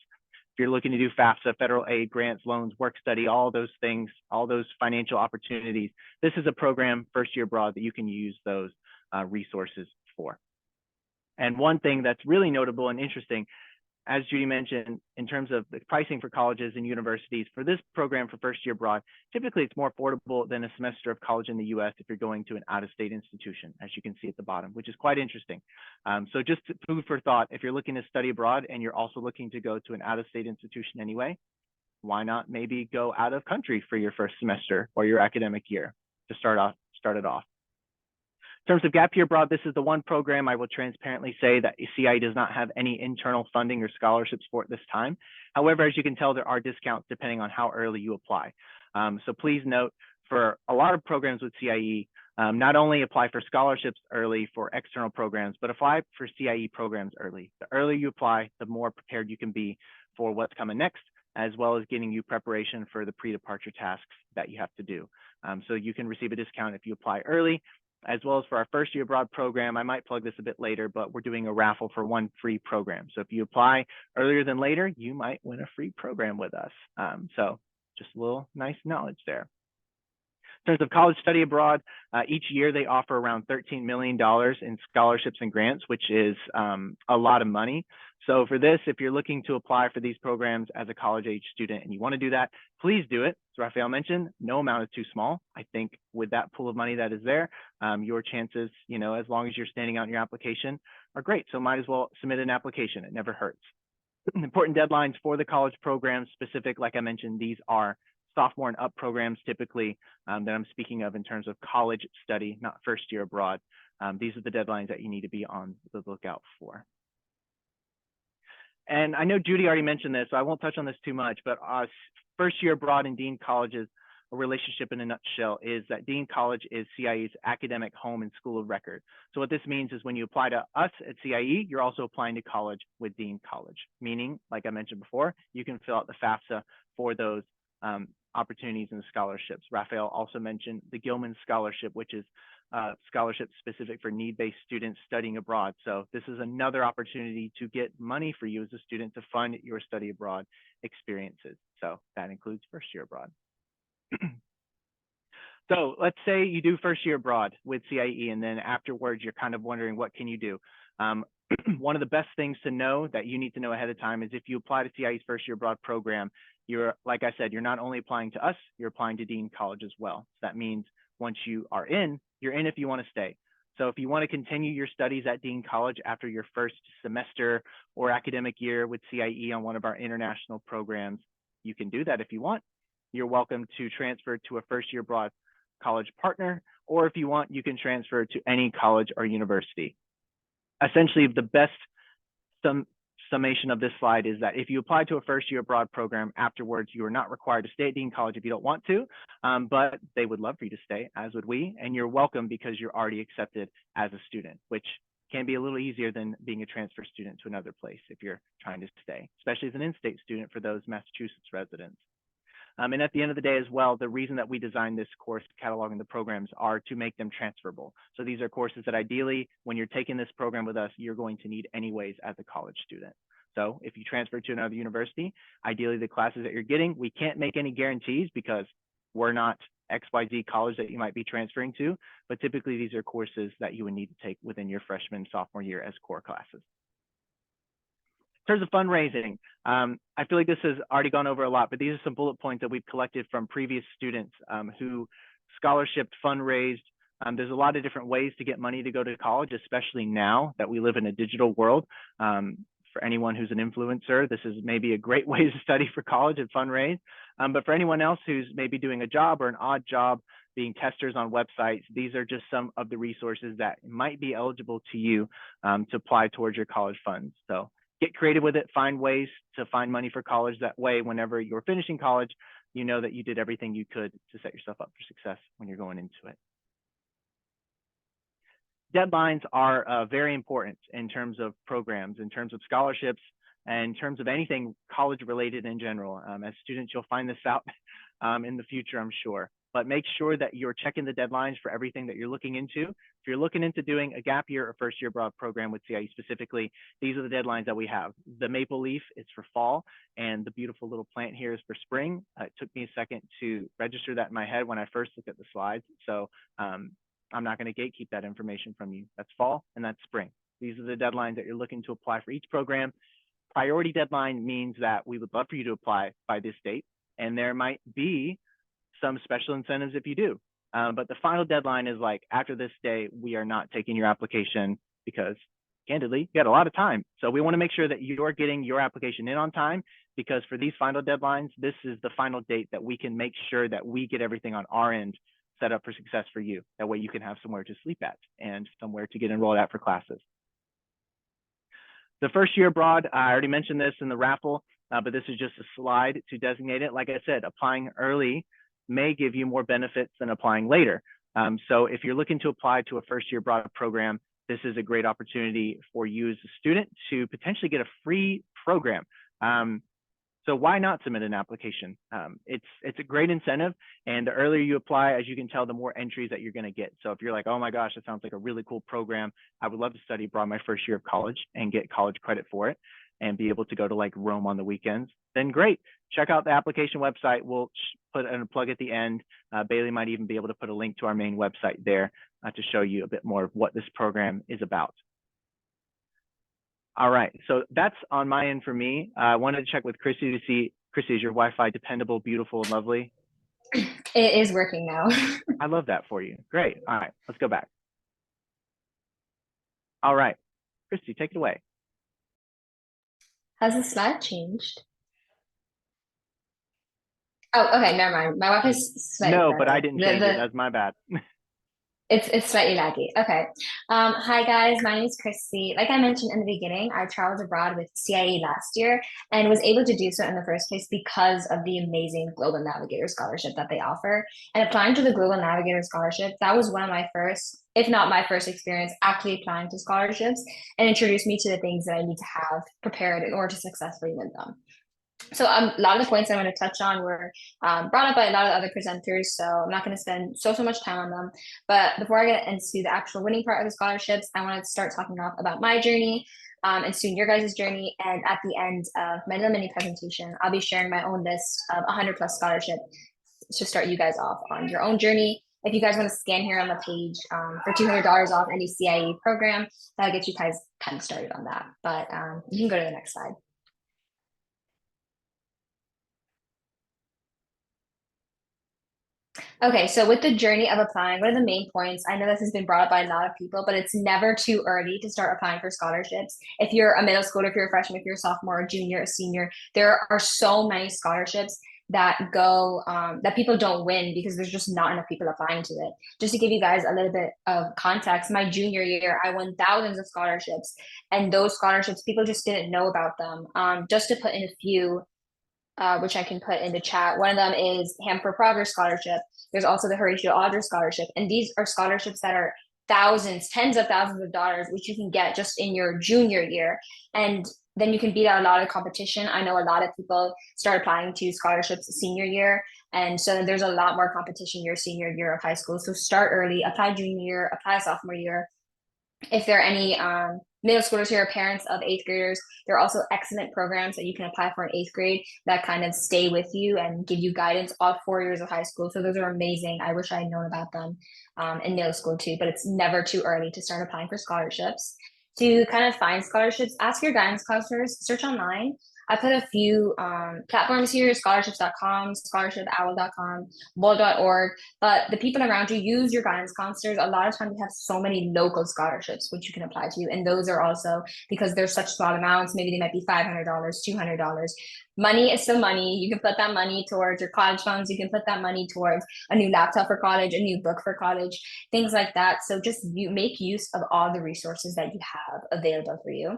if you're looking to do FAFSA, federal aid, grants, loans, work study, all those things, all those financial opportunities, this is a program, first year abroad, that you can use those resources for. And one thing that's really notable and interesting, as Judy mentioned, in terms of the pricing for colleges and universities, for this program for first year abroad, typically it's more affordable than a semester of college in the US if you're going to an out-of-state institution, as you can see at the bottom, which is quite interesting. So just food for thought, if you're looking to study abroad and you're also looking to go to an out-of-state institution anyway, why not maybe go out of country for your first semester or your academic year to start it off. In terms of Gap Year Abroad, this is the one program I will transparently say that CIEE does not have any internal funding or scholarships for at this time. However, as you can tell, there are discounts depending on how early you apply. So please note, for a lot of programs with CIEE, not only apply for scholarships early for external programs, but apply for CIEE programs early. The earlier you apply, the more prepared you can be for what's coming next, as well as getting you preparation for the pre-departure tasks that you have to do. So you can receive a discount if you apply early, as well as for our first year abroad program. I might plug this a bit later, but we're doing a raffle for one free program. So if you apply earlier than later, you might win a free program with us. So just a little nice knowledge there. In terms of college study abroad, each year they offer around $13 million in scholarships and grants, which is a lot of money. So for this, if you're looking to apply for these programs as a college age student and you want to do that, please do it. As Raphael mentioned, no amount is too small. I think with that pool of money that is there, your chances, as long as you're standing out in your application, are great. So might as well submit an application. It never hurts. Important deadlines for the college programs specific, like I mentioned, these are sophomore and up programs typically that I'm speaking of in terms of college study, not first year abroad. These are the deadlines that you need to be on the lookout for. And I know Judy already mentioned this, so I won't touch on this too much, but first year abroad in Dean College's relationship in a nutshell is that Dean College is CIEE's academic home and school of record. So what this means is when you apply to us at CIEE, you're also applying to college with Dean College, meaning, like I mentioned before, you can fill out the FAFSA for those opportunities and scholarships. Raphael also mentioned the Gilman Scholarship, which is scholarship specific for need-based students studying abroad. So this is another opportunity to get money for you as a student to fund your study abroad experiences. So that includes first year abroad. So let's say you do first year abroad with CIEE, and then afterwards you're kind of wondering, what can you do? One of the best things to know that you need to know ahead of time is if you apply to CIEE's first year abroad program, you're, like I said, you're not only applying to us, you're applying to Dean College as well. So that means once you are in, you're in if you want to stay. So if you want to continue your studies at Dean College after your first semester or academic year with CIEE on one of our international programs, you can do that if you want. You're welcome to transfer to a first year abroad college partner, or if you want, you can transfer to any college or university. Essentially, the best summation of this slide is that if you apply to a first year abroad program afterwards, you are not required to stay at Dean College if you don't want to, but they would love for you to stay, as would we, and you're welcome because you're already accepted as a student, which can be a little easier than being a transfer student to another place if you're trying to stay, especially as an in-state student for those Massachusetts residents. And at the end of the day as well, the reason that we designed this course cataloging the programs are to make them transferable. So these are courses that ideally, when you're taking this program with us, you're going to need anyways as a college student. So if you transfer to another university, ideally the classes that you're getting, we can't make any guarantees because we're not XYZ college that you might be transferring to, but typically these are courses that you would need to take within your freshman, sophomore year as core classes. In terms of fundraising, I feel like this has already gone over a lot, but these are some bullet points that we've collected from previous students who scholarship fundraised. There's a lot of different ways to get money to go to college, especially now that we live in a digital world. For anyone who's an influencer, this is maybe a great way to study for college and fundraise. But for anyone else who's maybe doing a job or an odd job, being testers on websites, these are just some of the resources that might be eligible to you to apply towards your college funds. So get creative with it, find ways to find money for college. That way, whenever you're finishing college, you know that you did everything you could to set yourself up for success when you're going into it. Deadlines are very important in terms of programs, in terms of scholarships, and in terms of anything college related in general. As students, you'll find this out in the future, I'm sure. But make sure that you're checking the deadlines for everything that you're looking into. If you're looking into doing a gap year or first year abroad program with CIEE specifically, these are the deadlines that we have. The maple leaf is for fall, and the beautiful little plant here is for spring. It took me a second to register that in my head when I first looked at the slides. So I'm not going to gatekeep that information from you. That's fall and that's spring. These are the deadlines that you're looking to apply for each program. Priority deadline means that we would love for you to apply by this date, and there might be some special incentives if you do. But the final deadline is like, after this day, we are not taking your application because candidly, you got a lot of time. So we want to make sure that you're getting your application in on time, because for these final deadlines, this is the final date that we can make sure that we get everything on our end set up for success for you. That way you can have somewhere to sleep at and somewhere to get enrolled at for classes. The first year abroad, I already mentioned this in the raffle, but this is just a slide to designate it. Like I said, applying early may give you more benefits than applying later. So if you're looking to apply to a first year abroad program, this is a great opportunity for you as a student to potentially get a free program. So why not submit an application? It's a great incentive, and the earlier you apply, as you can tell, the more entries that you're going to get. So if you're like, oh my gosh, that sounds like a really cool program, I would love to study abroad my first year of college and get college credit for it and be able to go to like Rome on the weekends, then great. Check out the application website. We'll put a plug at the end. Bailey might even be able to put a link to our main website there to show you a bit more of what this program is about. All right, so that's on my end for me. I wanted to check with Chrissy to see, Chrissy, is your Wi-Fi dependable, beautiful, and lovely? It is working now. I love that for you. Great. All right, let's go back. All right, Chrissy, take it away. Has the slide changed? Oh, okay, never mind. My Wi-Fi is slightly No, better. but I didn't change it. That's my bad. It's slightly laggy. Okay. Hi guys, my name is Christy. Like I mentioned in the beginning, I traveled abroad with CIEE last year and was able to do so in the first place because of the amazing Global Navigator Scholarship that they offer. And applying to the Global Navigator Scholarship, that was one of my first, if not my first experience actually applying to scholarships, and introduced me to the things that I need to have prepared in order to successfully win them. So a lot of the points I want to touch on were brought up by a lot of other presenters, so I'm not going to spend so much time on them. But before I get into the actual winning part of the scholarships, I want to start talking off about my journey and soon your guys' journey. And at the end of my little mini presentation, I'll be sharing my own list of 100+ scholarships to start you guys off on your own journey. If you guys want to scan here on the page for $200 off any CIEE program, that'll get you guys kind of started on that. But you can go to the next slide. Okay, so with the journey of applying, one of the main points, I know this has been brought up by a lot of people, but it's never too early to start applying for scholarships. If you're a middle schooler, if you're a freshman, if you're a sophomore, a junior, a senior, there are so many scholarships that go, that people don't win because there's just not enough people applying to it. Just to give you guys a little bit of context, my junior year, I won thousands of scholarships, and those scholarships, people just didn't know about them. Just to put in a few, which I can put in the chat. One of them is Hamper Progress Scholarship. There's also the Horatio Alger Scholarship. And these are scholarships that are thousands, tens of thousands of dollars, which you can get just in your junior year. And then you can beat out a lot of competition. I know a lot of people start applying to scholarships senior year. And so there's a lot more competition your senior year of high school. So start early, apply junior year, apply sophomore year. If there are any middle schoolers here, parents of 8th graders, there are also excellent programs that you can apply for in 8th grade that kind of stay with you and give you guidance all 4 years of high school. So those are amazing. I wish I had known about them in middle school too, but it's never too early to start applying for scholarships. To kind of find scholarships, ask your guidance counselors, search online. I put a few platforms here, scholarships.com, scholarship.owl.com, bold.org, but the people around you, use your guidance counselors. A lot of times we have so many local scholarships which you can apply to, and those are also, because they're such small amounts, maybe they might be $500, $200. Money is still money. You can put that money towards your college funds. You can put that money towards a new laptop for college, a new book for college, things like that. So just make use of all the resources that you have available for you.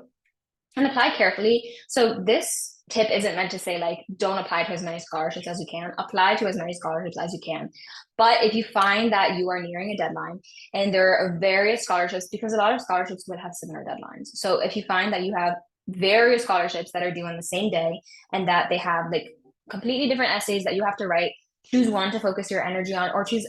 and apply carefully. So this tip isn't meant to say like, don't apply to as many scholarships as you can. Apply to as many scholarships as you can. But if you find that you are nearing a deadline and there are various scholarships, because a lot of scholarships would have similar deadlines. So if you find that you have various scholarships that are due on the same day and that they have like completely different essays that you have to write, choose one to focus your energy on, or choose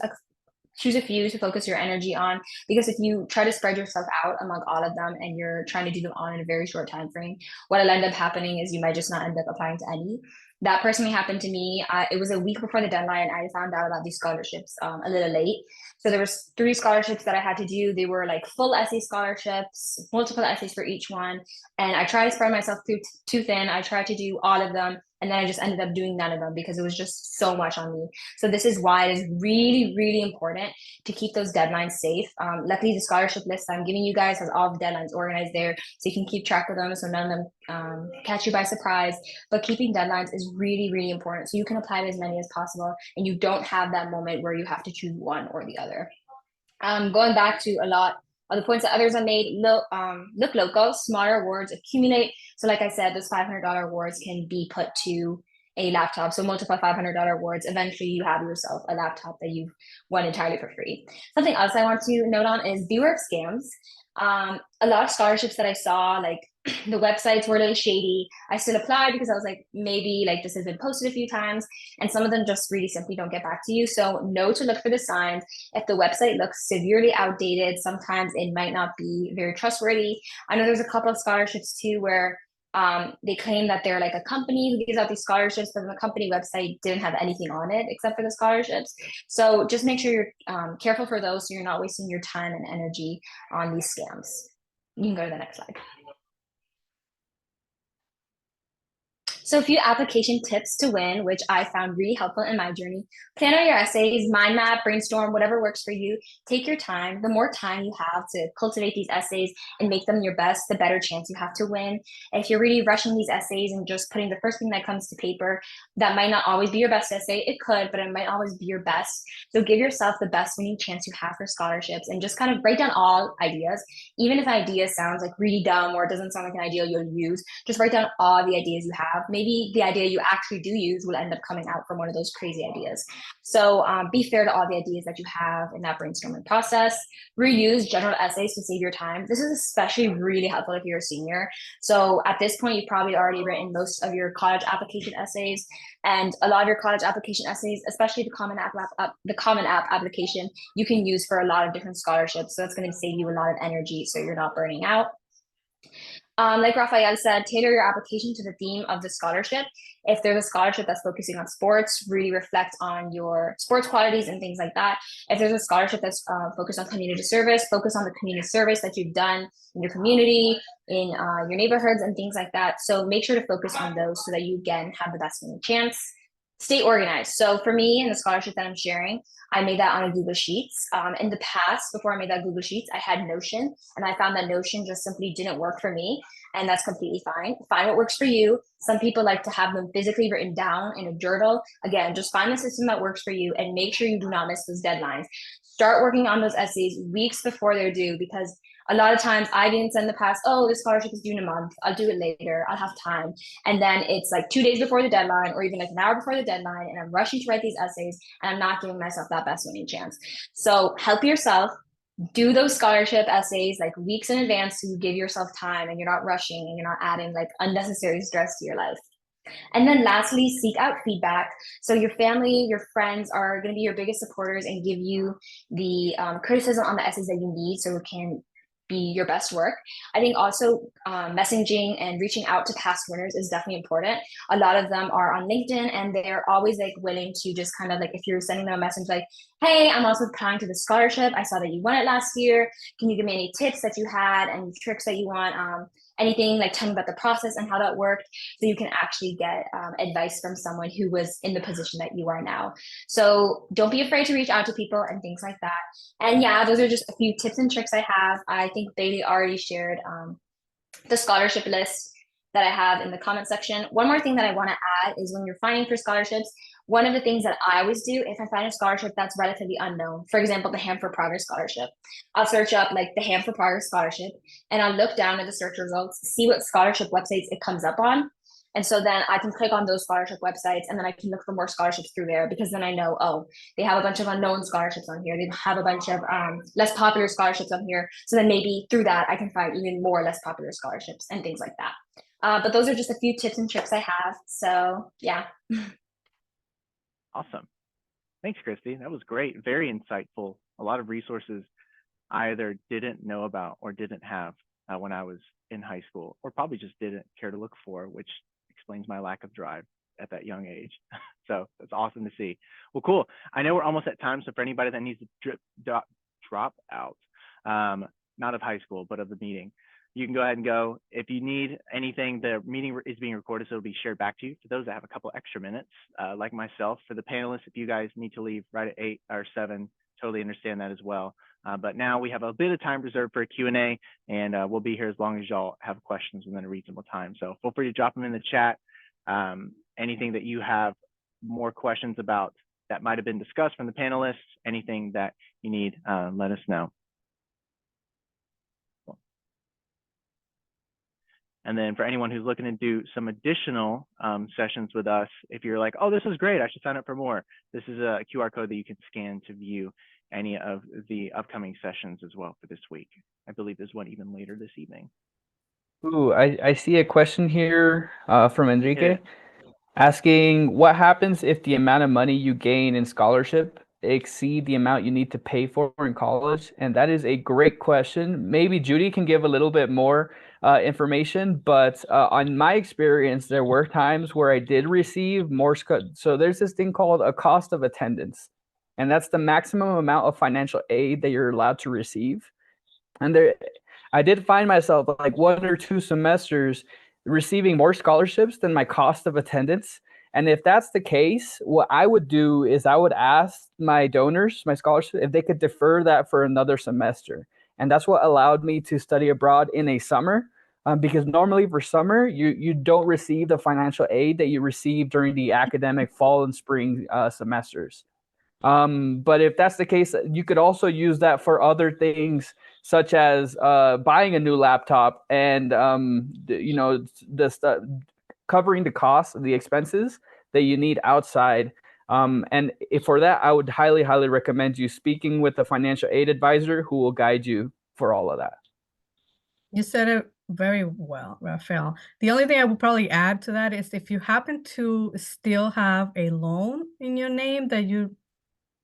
a few to focus your energy on, because if you try to spread yourself out among all of them and you're trying to do them all in a very short time frame, what'll end up happening is you might just not end up applying to any. That personally happened to me. It was a week before the deadline. I found out about these scholarships a little late. So there was 3 scholarships that I had to do. They were like full essay scholarships, multiple essays for each one. And I tried to spread myself too thin. I tried to do all of them. And then I just ended up doing none of them because it was just so much on me. So this is why it is really, really important to keep those deadlines safe. Luckily, the scholarship list I'm giving you guys has all the deadlines organized there, so you can keep track of them so none of them catch you by surprise. But keeping deadlines is really, really important, so you can apply to as many as possible and you don't have that moment where you have to choose one or the other. Going back to a lot of the points that others have made, look local, smaller awards accumulate. So like I said, those $500 awards can be put to a laptop. So multiply $500 awards. Eventually you have yourself a laptop that you've won entirely for free. Something else I want to note on is beware of scams. A lot of scholarships that I saw, like the websites were a little shady. I still applied because I was like, maybe like this has been posted a few times, and some of them just really simply don't get back to you. So know to look for the signs. If the website looks severely outdated, sometimes it might not be very trustworthy. I know there's a couple of scholarships too where they claim that they're like a company who gives out these scholarships, but the company website didn't have anything on it except for the scholarships. So just make sure you're careful for those so you're not wasting your time and energy on these scams. You can go to the next slide. So a few application tips to win, which I found really helpful in my journey. Plan out your essays, mind map, brainstorm, whatever works for you. Take your time. The more time you have to cultivate these essays and make them your best, the better chance you have to win. If you're really rushing these essays and just putting the first thing that comes to paper, that might not always be your best essay. It could, but it might always be your best. So give yourself the best winning chance you have for scholarships and just kind of write down all ideas. Even if an idea sounds like really dumb or it doesn't sound like an idea you'll use, just write down all the ideas you have. Maybe the idea you actually do use will end up coming out from one of those crazy ideas. So be fair to all the ideas that you have in that brainstorming process. Reuse general essays to save your time. This is especially really helpful if you're a senior. So at this point, you've probably already written most of your college application essays, and a lot of your college application essays, especially the Common App application, you can use for a lot of different scholarships. So that's going to save you a lot of energy so you're not burning out. Like Raphael said, tailor your application to the theme of the scholarship. If there's a scholarship that's focusing on sports, really reflect on your sports qualities and things like that. If there's a scholarship that's focused on community service, focus on the community service that you've done in your community, in your neighborhoods and things like that. So make sure to focus on those so that you, again, have the best winning chance. Stay organized. So for me, in the scholarship that I'm sharing, I made that on a Google Sheets. In the past, before I made that Google Sheets, I had Notion, and I found that Notion just simply didn't work for me, and that's completely fine. Find what works for you. Some people like to have them physically written down in a journal. Again, just find the system that works for you and make sure you do not miss those deadlines. Start working on those essays weeks before they're due, because a lot of times I didn't send the past, oh, this scholarship is due in a month, I'll do it later, I'll have time. And then it's like 2 days before the deadline or even like an hour before the deadline, and I'm rushing to write these essays and I'm not giving myself that best winning chance. So help yourself. Do those scholarship essays like weeks in advance so you give yourself time and you're not rushing and you're not adding like unnecessary stress to your life. And then lastly, seek out feedback. So your family, your friends are going to be your biggest supporters and give you the criticism on the essays that you need so it can be your best work. I think also messaging and reaching out to past winners is definitely important. A lot of them are on LinkedIn and they're always like willing to just kind of like, if you're sending them a message like, hey, I'm also applying to the scholarship, I saw that you won it last year, can you give me any tips that you had, any tricks that you want, anything, like tell me about the process and how that worked, so you can actually get advice from someone who was in the position that you are now. So don't be afraid to reach out to people and things like that. And yeah, those are just a few tips and tricks I have. I think Bailey already shared the scholarship list that I have in the comment section. One more thing that I want to add is when you're finding for scholarships, one of the things that I always do if I find a scholarship that's relatively unknown, for example, the Ham for Progress Scholarship, I'll search up like the Ham for Progress Scholarship and I'll look down at the search results, see what scholarship websites it comes up on. And so then I can click on those scholarship websites and then I can look for more scholarships through there because then I know, oh, they have a bunch of unknown scholarships on here. They have a bunch of less popular scholarships on here. So then maybe through that, I can find even more less popular scholarships and things like that. But those are just a few tips and tricks I have. So yeah. Awesome. Thanks, Christy. That was great. Very insightful. A lot of resources I either didn't know about or didn't have when I was in high school, or probably just didn't care to look for, which explains my lack of drive at that young age. So that's awesome to see. Well, cool. I know we're almost at time. So for anybody that needs to drop out, not of high school, but of the meeting, you can go ahead and go. If you need anything, the meeting is being recorded, so it'll be shared back to you. For those that have a couple extra minutes, like myself, for the panelists, if you guys need to leave right at 8 or 7, totally understand that as well. But now we have a bit of time reserved for a Q&A, and we'll be here as long as y'all have questions within a reasonable time. So feel free to drop them in the chat. Anything that you have more questions about that might have been discussed from the panelists, anything that you need, let us know. And then for anyone who's looking to do some additional sessions with us, if you're like, oh, this is great, I should sign up for more, this is a QR code that you can scan to view any of the upcoming sessions as well for this week. I believe there's one even later this evening. Ooh, I see a question here from Enrique. Yeah. Asking what happens if the amount of money you gain in scholarship exceed the amount you need to pay for in college? And that is a great question. Maybe Judy can give a little bit more information, but on my experience, there were times where I did receive more. So there's this thing called a cost of attendance, and that's the maximum amount of financial aid that you're allowed to receive. And there, I did find myself like 1 or 2 semesters receiving more scholarships than my cost of attendance. And if that's the case, what I would do is I would ask my donors, my scholarship, if they could defer that for another semester. And that's what allowed me to study abroad in a summer. Because normally for summer, you don't receive the financial aid that you receive during the academic fall and spring semesters. But if that's the case, you could also use that for other things, such as buying a new laptop and covering the costs of the expenses that you need outside. And if for that, I would highly, highly recommend you speaking with a financial aid advisor who will guide you for all of that. You said it very well, Rafael. The only thing I would probably add to that is if you happen to still have a loan in your name that you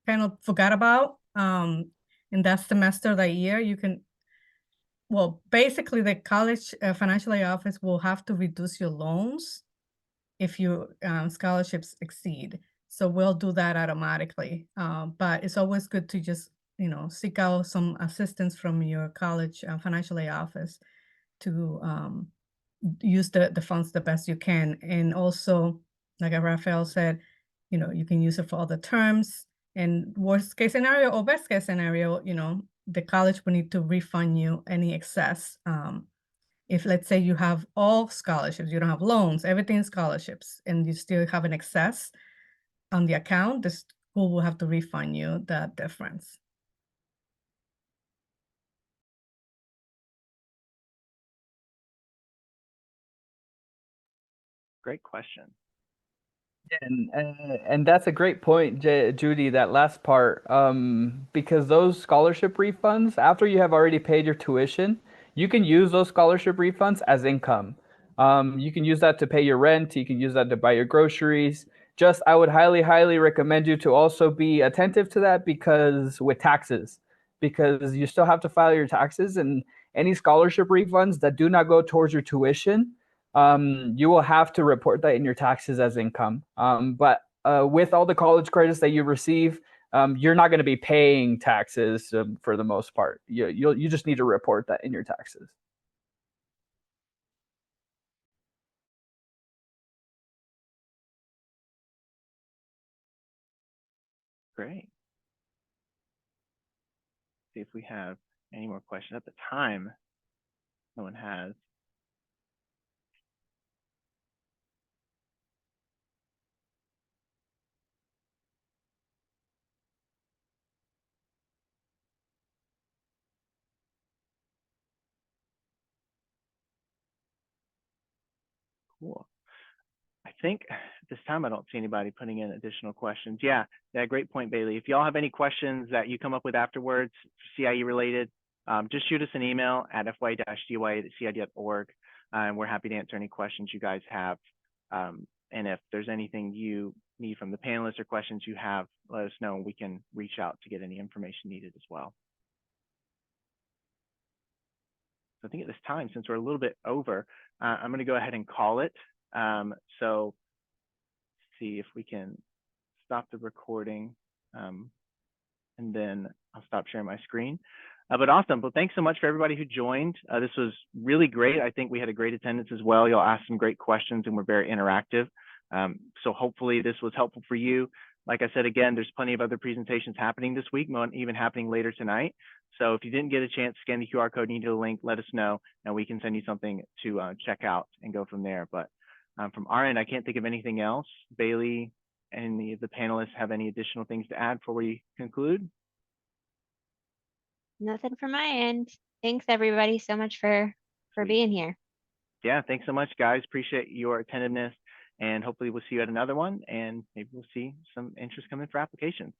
kind of forgot about in that semester, that year, you can, well, basically the college financial aid office will have to reduce your loans if your scholarships exceed. So we'll do that automatically. But it's always good to just, seek out some assistance from your college financial aid office to use the funds the best you can. And also, like Rafael said, you can use it for other terms. And worst case scenario or best case scenario, the college will need to refund you any excess. If let's say you have all scholarships, you don't have loans, everything scholarships, and you still have an excess on the account, the school will have to refund you that difference. Great question. And that's a great point, Judy, that last part, because those scholarship refunds, after you have already paid your tuition, you can use those scholarship refunds as income. You can use that to pay your rent. You can use that to buy your groceries. Just, I would highly, highly recommend you to also be attentive to that because with taxes, because you still have to file your taxes, and any scholarship refunds that do not go towards your tuition, you will have to report that in your taxes as income. But with all the college credits that you receive, you're not going to be paying taxes for the most part. You just need to report that in your taxes. Great. See if we have any more questions at the time. No one has. Cool. I think at this time I don't see anybody putting in additional questions. Yeah, great point, Bailey. If y'all have any questions that you come up with afterwards, CIE related, just shoot us an email at fy-dy@cid.org, and we're happy to answer any questions you guys have. And if there's anything you need from the panelists or questions you have, let us know and we can reach out to get any information needed as well. So I think at this time, since we're a little bit over, I'm going to go ahead and call it. So see if we can stop the recording, and then I'll stop sharing my screen. But awesome. Well, thanks so much for everybody who joined. This was really great. I think we had a great attendance as well. Y'all asked some great questions and were very interactive. So hopefully this was helpful for you. Like I said, again, there's plenty of other presentations happening this week, even happening later tonight. So if you didn't get a chance to scan the QR code, need a link, let us know, and we can send you something to check out and go from there. But from our end, I can't think of anything else. Bailey, any of the panelists have any additional things to add before we conclude? Nothing from my end. Thanks everybody so much for Sweet. being here. Yeah, thanks so much, guys. Appreciate your attentiveness, and hopefully we'll see you at another one, and maybe we'll see some interest coming for applications.